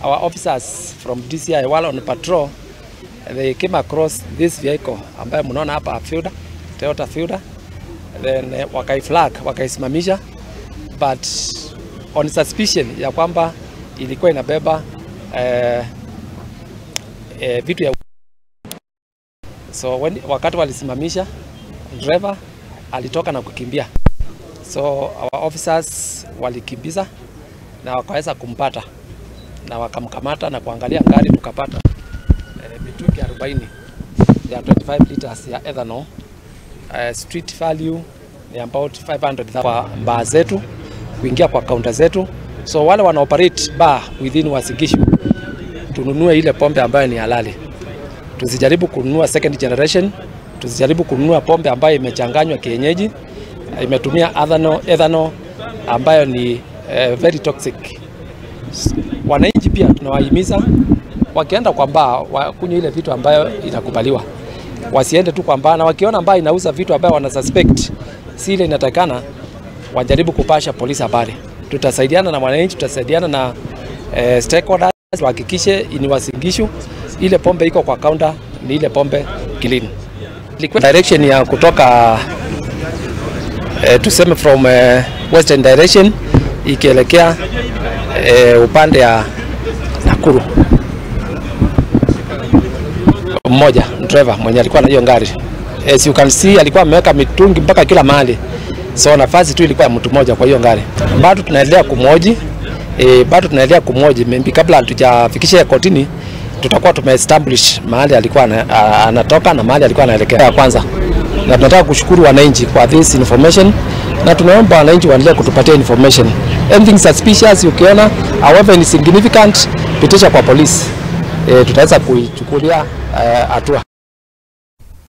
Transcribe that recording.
our officers from DCI while on patrol, they came across this vehicle ambayo mnaona hapa Fielder, Toyota Fielder. Then wakaisimamisha, but on suspicion ya kwamba ilikuwa inabeba vitu ya. So wakati walisimamisha, driver alitoka na kukimbia. So our officers walikimbiza na wakaweza kumpata na wakamkamata na kuangalia ngari, tukapata mitungi 40 ya 25 liters ya ethanol. Street value ni about 500 kwa bar zetu, kuingia kwa counter zetu. So wale wana operate bar within Uasin Gishu, tununue ile pombe ambayo ni halali. Tusijaribu kununua second generation, tusijaribu kununua pombe ambayo imechanganywa kienyeji, imetumia ethanol ambayo ni very toxic. Wananchi pia tunawahimiza wakienda kwa bar wakunywe ile vitu ambayo inakubaliwa. Wasiende tu kwa bar, na wakiona bar inauza vitu ambayo wana suspect si ile inatakana, wajaribu kupasha polisi habari. Tutasaidiana na wananchi, tutasaidiana na stakeholders wahakikishe ni Uasin Gishu ile pombe iko kwa counter ni ile pombe clean. Direction ya kutoka tuseme from western direction ikielekea upande ya Nakuru. Mmoja driver mwenye alikuwa na hiyo ngari, as you can see, alikuwa ameweka mitungi mpaka kila mahali. So nafasi tu ilikuwa ya mtu mmoja kwa hiyo ngari. Bado tunaendelea kumhoji, maybe kabla hatujafikisha kotini tutakuwa tumeestablish mahali alikuwa anatoka na mahali alikuwa anaelekea kwanza. Na tunataka kushukuru wananchi kwa this information, na tunaomba wananchi waendelee kutupatia information. Anything suspicious ukiona, however insignificant, pitisha kwa polisi. Tutaweza kuichukulia hatua.